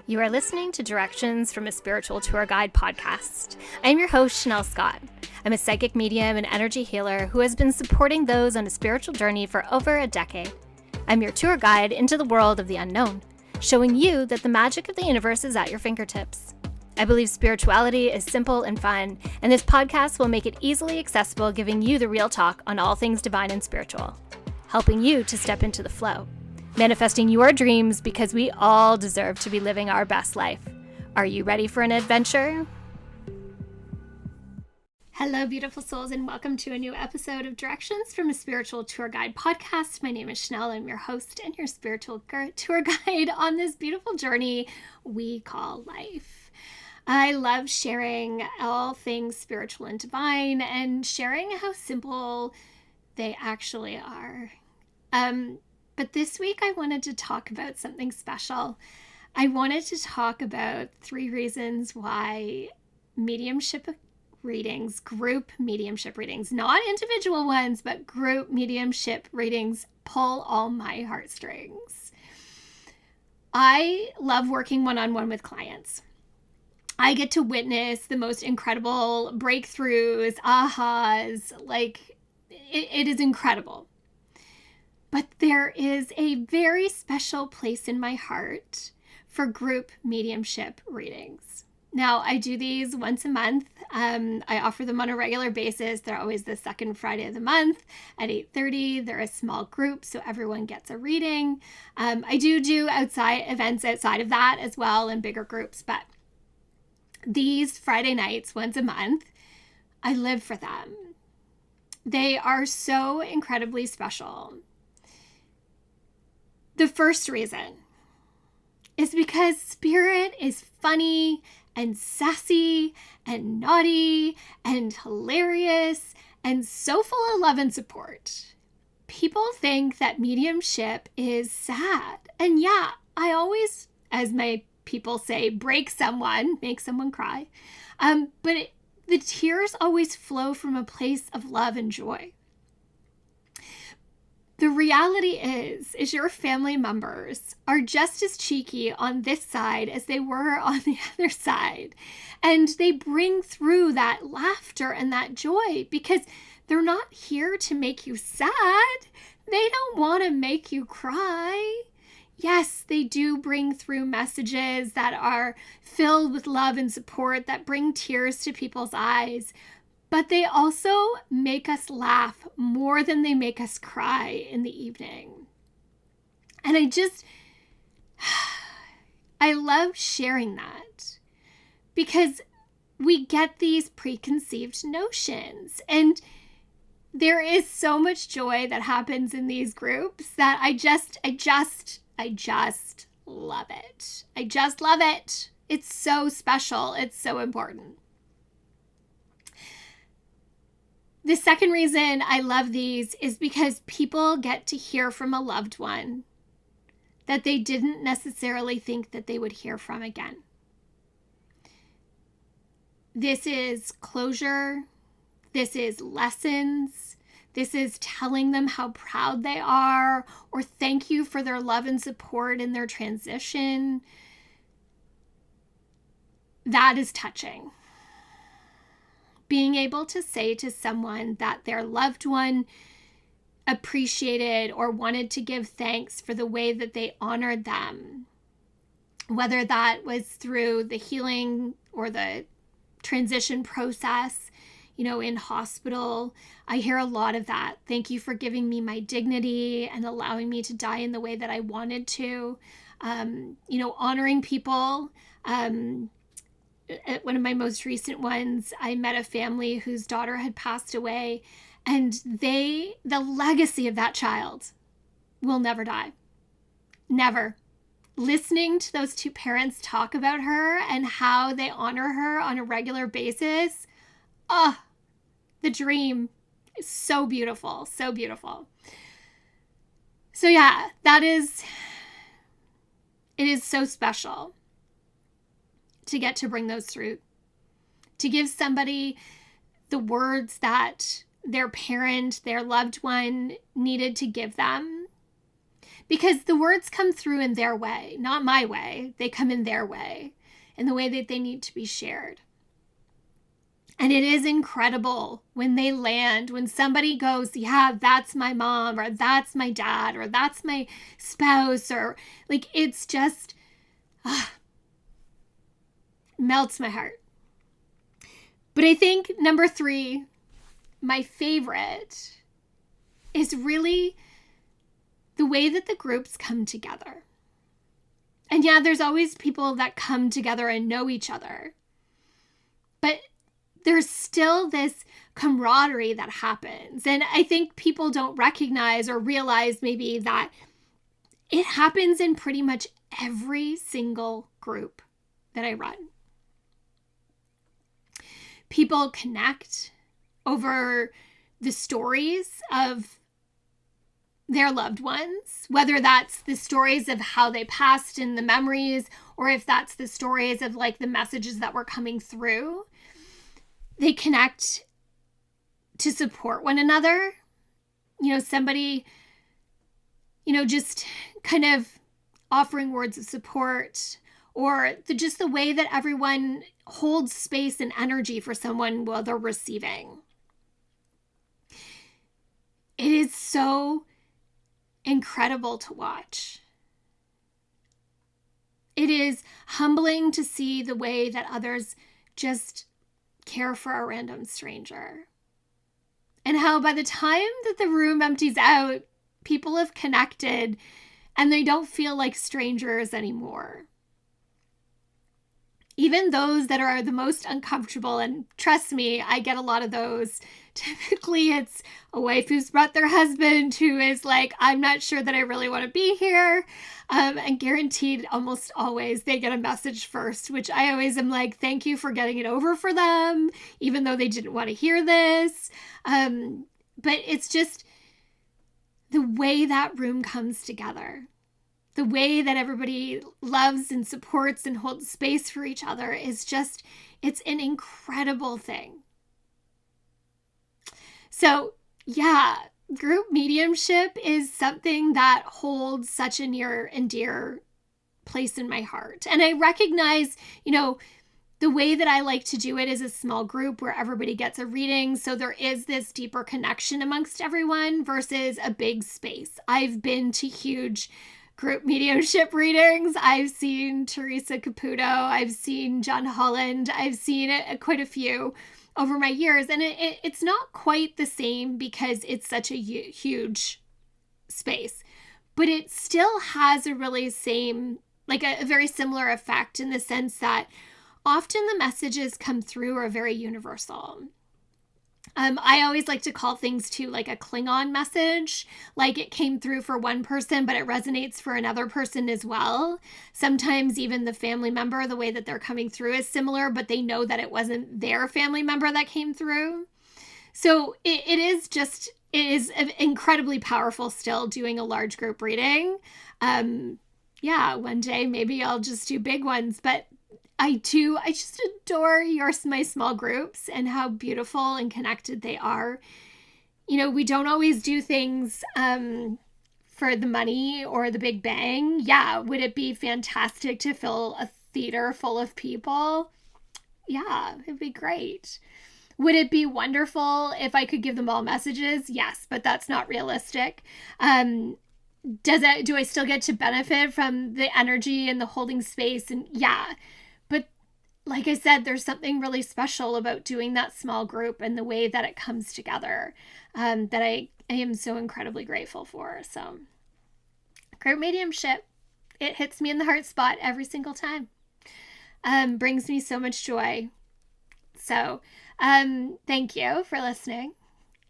You are listening to Directions from a Spiritual Tour Guide podcast. I am your host, Shanel Scott. I'm a psychic medium and energy healer who has been supporting those on a spiritual journey for over a decade. I'm your tour guide into the world of the unknown, showing you that the magic of the universe is at your fingertips. I believe spirituality is simple and fun, and this podcast will make it easily accessible, giving you the real talk on all things divine and spiritual, helping you to step into the flow. Manifesting your dreams because we all deserve to be living our best life. Are you ready for an adventure? Hello, beautiful souls, and welcome to a new episode of Directions from a Spiritual Tour Guide podcast. My name is Shanel. I'm your host and your spiritual tour guide on this beautiful journey we call life. I love sharing all things spiritual and divine and sharing how simple they actually are. But this week I wanted to talk about something special. I wanted to talk about 3 reasons why mediumship readings, group mediumship readings, not individual ones, but group mediumship readings pull all my heartstrings. I love working one-on-one with clients. I get to witness the most incredible breakthroughs, ahas, it is incredible. But there is a very special place in my heart for group mediumship readings. Now, I do these once a month. I offer them on a regular basis. They're always the second Friday of the month at 8:30. They're a small group, so everyone gets a reading. I do events outside of that as well in bigger groups, but these Friday nights, once a month, I live for them. They are so incredibly special. The first reason is because Spirit is funny and sassy and naughty and hilarious and so full of love and support. People think that mediumship is sad. And yeah, I always, as my people say, break someone, make someone cry. But the tears always flow from a place of love and joy. The reality is your family members are just as cheeky on this side as they were on the other side. And they bring through that laughter and that joy because they're not here to make you sad. They don't want to make you cry. Yes, they do bring through messages that are filled with love and support that bring tears to people's eyes. But they also make us laugh more than they make us cry in the evening. And I love sharing that because we get these preconceived notions. And there is so much joy that happens in these groups that I just love it. I just love it. It's so special. It's so important. The second reason I love these is because people get to hear from a loved one that they didn't necessarily think that they would hear from again. This is closure. This is lessons. This is telling them how proud they are or thank you for their love and support in their transition. That is touching. Being able to say to someone that their loved one appreciated or wanted to give thanks for the way that they honored them, whether that was through the healing or the transition process, in hospital. I hear a lot of that. Thank you for giving me my dignity and allowing me to die in the way that I wanted to. Honoring people. At one of my most recent ones, I met a family whose daughter had passed away, and the legacy of that child will never die. Never. Listening to those 2 parents talk about her and how they honor her on a regular basis, the dream is so beautiful, so beautiful. So yeah, it is so special to get to bring those through, to give somebody the words that their parent, their loved one needed to give them. because the words come through in their way, not my way. They come in their way, in the way that they need to be shared. And it is incredible when they land, when somebody goes, yeah, that's my mom, or that's my dad, or that's my spouse, or like, it's just melts my heart. But I think number 3, my favorite, is really the way that the groups come together. And yeah, there's always people that come together and know each other. But there's still this camaraderie that happens. And I think people don't recognize or realize maybe that it happens in pretty much every single group that I run. People connect over the stories of their loved ones, whether that's the stories of how they passed and the memories, or if that's the stories of like the messages that were coming through. They connect to support one another. You know, somebody, you know, just kind of offering words of support, or just the way that everyone holds space and energy for someone while they're receiving. It is so incredible to watch. It is humbling to see the way that others just care for a random stranger. And how by the time that the room empties out, people have connected and they don't feel like strangers anymore. Even those that are the most uncomfortable, and trust me, I get a lot of those. Typically, it's a wife who's brought their husband who is like, I'm not sure that I really want to be here. And guaranteed, almost always, they get a message first, which I always am like, thank you for getting it over for them, even though they didn't want to hear this. But it's just the way that room comes together. The way that everybody loves and supports and holds space for each other is just, it's an incredible thing. So yeah, group mediumship is something that holds such a near and dear place in my heart. And I recognize, you know, the way that I like to do it is a small group where everybody gets a reading. So there is this deeper connection amongst everyone versus a big space. I've been to huge group mediumship readings. I've seen Teresa Caputo. I've seen John Holland. I've seen quite a few over my years. And it's not quite the same because it's such a huge space. But it still has a really same, like a very similar effect in the sense that often the messages come through are very universal. I always like to call things too like a Klingon message, like it came through for one person, but it resonates for another person as well. Sometimes even the family member, the way that they're coming through is similar, but they know that it wasn't their family member that came through. So it is incredibly powerful still doing a large group reading. Yeah, one day maybe I'll just do big ones, but I just adore my small groups and how beautiful and connected they are. You know, we don't always do things for the money or the big bang. Yeah, would it be fantastic to fill a theater full of people? Yeah, it'd be great. Would it be wonderful if I could give them all messages? Yes, but that's not realistic. Do I still get to benefit from the energy and the holding space? And yeah. But like I said, there's something really special about doing that small group and the way that it comes together that I am so incredibly grateful for. So group mediumship, it hits me in the heart spot every single time. Brings me so much joy. So thank you for listening.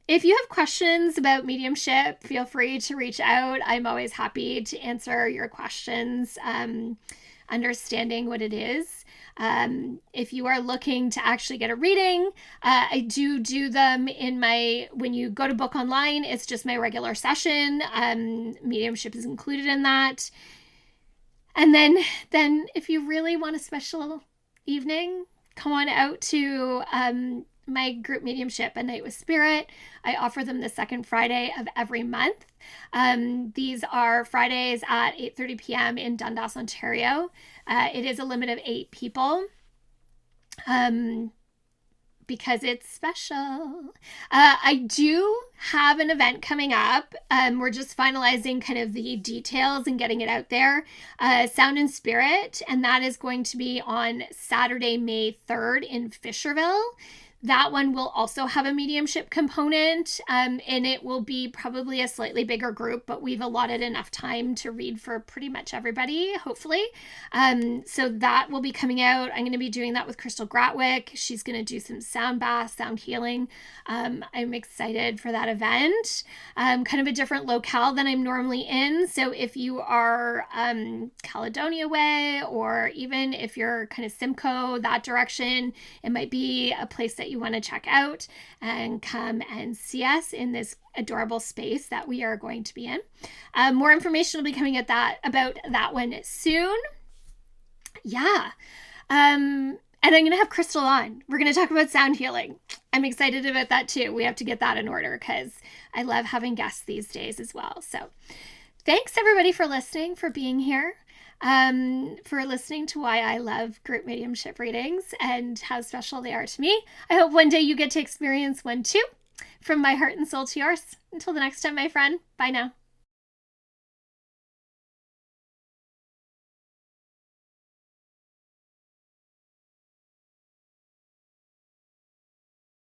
If you have questions about mediumship, feel free to reach out. I'm always happy to answer your questions, understanding what it is. If you are looking to actually get a reading, I do them when you go to book online, it's just my regular session. Mediumship is included in that. And then if you really want a special evening, come on out to my group mediumship, A Night with Spirit. I offer them the second Friday of every month. These are Fridays at 8:30 p.m. in Dundas, Ontario. It is a limit of 8 people. Because it's special. I do have an event coming up. We're just finalizing kind of the details and getting it out there. Sound and Spirit, and that is going to be on Saturday, May 3rd in Fisherville. That one will also have a mediumship component, and it will be probably a slightly bigger group, but we've allotted enough time to read for pretty much everybody, hopefully. So that will be coming out. I'm going to be doing that with Crystal Gratwick. She's going to do some sound baths, sound healing. I'm excited for that event. Kind of a different locale than I'm normally in. So if you are Caledonia way, or even if you're kind of Simcoe, that direction, it might be a place that you want to check out and come and see us in this adorable space that we are going to be in. More information will be coming about that one soon. Yeah. And I'm going to have Crystal on. We're going to talk about sound healing. I'm excited about that too. We have to get that in order because I love having guests these days as well. So thanks everybody for listening, for being here. For listening to why I love group mediumship readings and how special they are to me. I hope one day you get to experience one too. From my heart and soul to yours. Until the next time, my friend. Bye now.